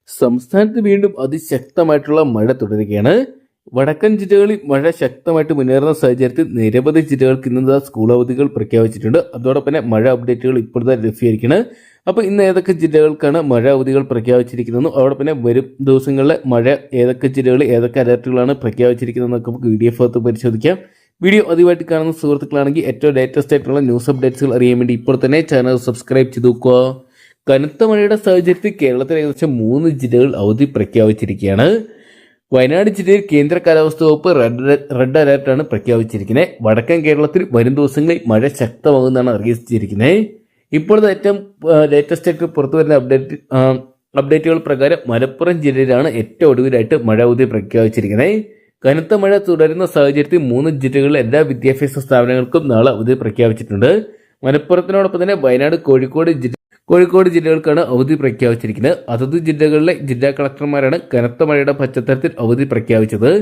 സംസ്ഥാനത്ത് വീണ്ടും അതിശക്തമായിട്ടുള്ള മഴ തുടരുകയാണ്. വടക്കൻ ജില്ലകളിൽ മഴ ശക്തമായിട്ട് മുന്നേറുന്ന സാഹചര്യത്തിൽ നിരവധി ജില്ലകൾക്ക് ഇന്ന് സ്കൂൾ അവധികൾ പ്രഖ്യാപിച്ചിട്ടുണ്ട്. അതോടൊപ്പം തന്നെ മഴ അപ്ഡേറ്റുകൾ ഇപ്പോഴത്തെ ലഭ്യമായിരിക്കണം. അപ്പോൾ ഇന്ന് ഏതൊക്കെ ജില്ലകൾക്കാണ് മഴ അവധികൾ പ്രഖ്യാപിച്ചിരിക്കുന്നതെന്നും അതോടൊപ്പം തന്നെ വരും ദിവസങ്ങളിലെ മഴ ഏതൊക്കെ ജില്ലകളിൽ ഏതൊക്കെ അലർട്ടുകളാണ് പ്രഖ്യാപിച്ചിരിക്കുന്നതെന്നൊക്കെ നമുക്ക് PDF അകത്ത് പരിശോധിക്കാം. വീഡിയോ ആദ്യമായിട്ട് കാണുന്ന സുഹൃത്തുക്കളാണെങ്കിൽ ഏറ്റവും ലേറ്റസ്റ്റ് ആയിട്ടുള്ള ന്യൂസ് അപ്ഡേറ്റ്സുകൾ അറിയാൻ വേണ്ടി ഇപ്പോൾ തന്നെ ചാനൽ സബ്സ്ക്രൈബ് ചെയ്ത് നോക്കുക. കനത്ത മഴയുടെ സാഹചര്യത്തിൽ കേരളത്തിൽ ഏകദേശം 3 ജില്ലകൾ അവധി പ്രഖ്യാപിച്ചിരിക്കുകയാണ്. വയനാട് ജില്ലയിൽ കേന്ദ്ര കാലാവസ്ഥാ വകുപ്പ് റെഡ് അലർട്ടാണ് പ്രഖ്യാപിച്ചിരിക്കുന്നത്. വടക്കൻ കേരളത്തിൽ വരും ദിവസങ്ങളിൽ മഴ ശക്തമാകുമെന്നാണ് അറിയിച്ചിരിക്കുന്നത്. ഇപ്പോഴത്തെ ഏറ്റവും ലേറ്റസ്റ്റ് ആയിട്ട് പുറത്തു വരുന്ന അപ്ഡേറ്റുകൾ പ്രകാരം മലപ്പുറം ജില്ലയിലാണ് ഏറ്റവും ഒടുവിലായിട്ട് മഴ അവധി പ്രഖ്യാപിച്ചിരിക്കുന്നത്. കനത്ത മഴ തുടരുന്ന സാഹചര്യത്തിൽ 3 ജില്ലകളിലെ എല്ലാ വിദ്യാഭ്യാസ സ്ഥാപനങ്ങൾക്കും നാളെ അവധി പ്രഖ്യാപിച്ചിട്ടുണ്ട്. മലപ്പുറത്തിനോടൊപ്പം തന്നെ വയനാട് കോഴിക്കോട് ജില്ലകൾക്കാണ് അവധി പ്രഖ്യാപിച്ചിരിക്കുന്നത്. അതത് ജില്ലകളിലെ ജില്ലാ കളക്ടർമാരാണ് കനത്ത മഴയുടെ പശ്ചാത്തലത്തിൽ അവധി പ്രഖ്യാപിച്ചത്.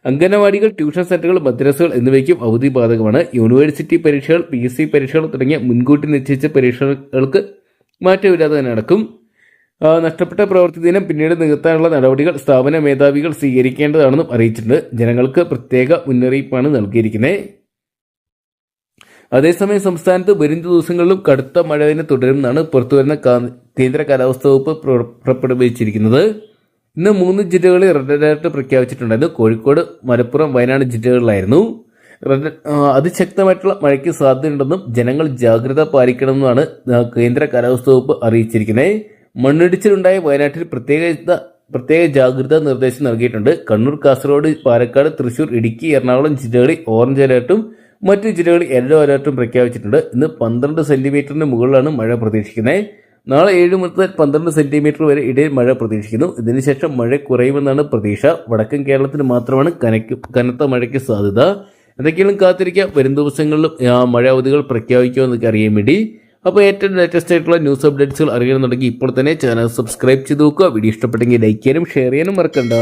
അംഗനവാടികൾ, ട്യൂഷൻ സെന്ററുകൾ, മദ്രസകൾ എന്നിവയ്ക്കും അവധി ബാധകമാണ്. യൂണിവേഴ്സിറ്റി പരീക്ഷകൾ, PSC പരീക്ഷകൾ തുടങ്ങിയ മുൻകൂട്ടി നിശ്ചയിച്ച പരീക്ഷകൾക്ക് മാറ്റമില്ലാതെ തന്നെ നടക്കും. നഷ്ടപ്പെട്ട പ്രവൃത്തി ദിനം പിന്നീട് നികത്താനുള്ള നടപടികൾ സ്ഥാപന മേധാവികൾ സ്വീകരിക്കേണ്ടതാണെന്നും അറിയിച്ചിട്ടുണ്ട്. ജനങ്ങൾക്ക് പ്രത്യേക മുന്നറിയിപ്പാണ് നൽകിയിരിക്കുന്നത്. അതേസമയം സംസ്ഥാനത്ത് വരും ദിവസങ്ങളിലും കടുത്ത മഴ തന്നെ തുടരുമെന്നാണ് പുറത്തുവരുന്ന കേന്ദ്ര കാലാവസ്ഥാ വകുപ്പ് പുറപ്പെടുവിച്ചിരിക്കുന്നത്. ഇന്ന് 3 ജില്ലകളിൽ റെഡ് അലർട്ട് പ്രഖ്യാപിച്ചിട്ടുണ്ടായിരുന്നു. കോഴിക്കോട്, മലപ്പുറം, വയനാട് ജില്ലകളിലായിരുന്നു. അതിശക്തമായിട്ടുള്ള മഴയ്ക്ക് സാധ്യതയുണ്ടെന്നും ജനങ്ങൾ ജാഗ്രത പാലിക്കണമെന്നാണ് കേന്ദ്ര കാലാവസ്ഥാ വകുപ്പ് അറിയിച്ചിരിക്കുന്നത്. മണ്ണിടിച്ചിലുണ്ടായ വയനാട്ടിൽ പ്രത്യേക ജാഗ്രതാ നിർദ്ദേശം നൽകിയിട്ടുണ്ട്. കണ്ണൂർ, കാസർഗോഡ്, പാലക്കാട്, തൃശൂർ, ഇടുക്കി, എറണാകുളം ജില്ലകളിൽ ഓറഞ്ച് അലർട്ടും മറ്റു ജില്ലകളിൽ യെല്ലോ അലർട്ടും പ്രഖ്യാപിച്ചിട്ടുണ്ട്. ഇന്ന് 12 സെന്റിമീറ്ററിന് മുകളിലാണ് മഴ പ്രതീക്ഷിക്കുന്നത്. നാളെ 7 മുതൽ 12 സെന്റിമീറ്റർ വരെ ഇടയിൽ മഴ പ്രതീക്ഷിക്കുന്നു. ഇതിനുശേഷം മഴ കുറയുമെന്നാണ് പ്രതീക്ഷ. വടക്കൻ കേരളത്തിന് മാത്രമാണ് കനത്ത മഴയ്ക്ക് സാധ്യത. എന്തൊക്കെയാണ് കാത്തിരിക്കുക. വരും ദിവസങ്ങളിലും മഴ അവധികൾ പ്രഖ്യാപിക്കുമെന്നൊക്കെ അറിയാൻ വേണ്ടി. അപ്പോൾ ഏറ്റവും ലേറ്റസ്റ്റ് ആയിട്ടുള്ള ന്യൂസ് അപ്ഡേറ്റ്സുകൾ അറിയണമെന്നുണ്ടെങ്കിൽ ഇപ്പോൾ തന്നെ ചാനൽ സബ്സ്ക്രൈബ് ചെയ്ത് നോക്കുക. വീഡിയോ ഇഷ്ടപ്പെട്ടെങ്കിൽ ലൈക്ക് ചെയ്യാനും ഷെയർ ചെയ്യാനും മറക്കണ്ട.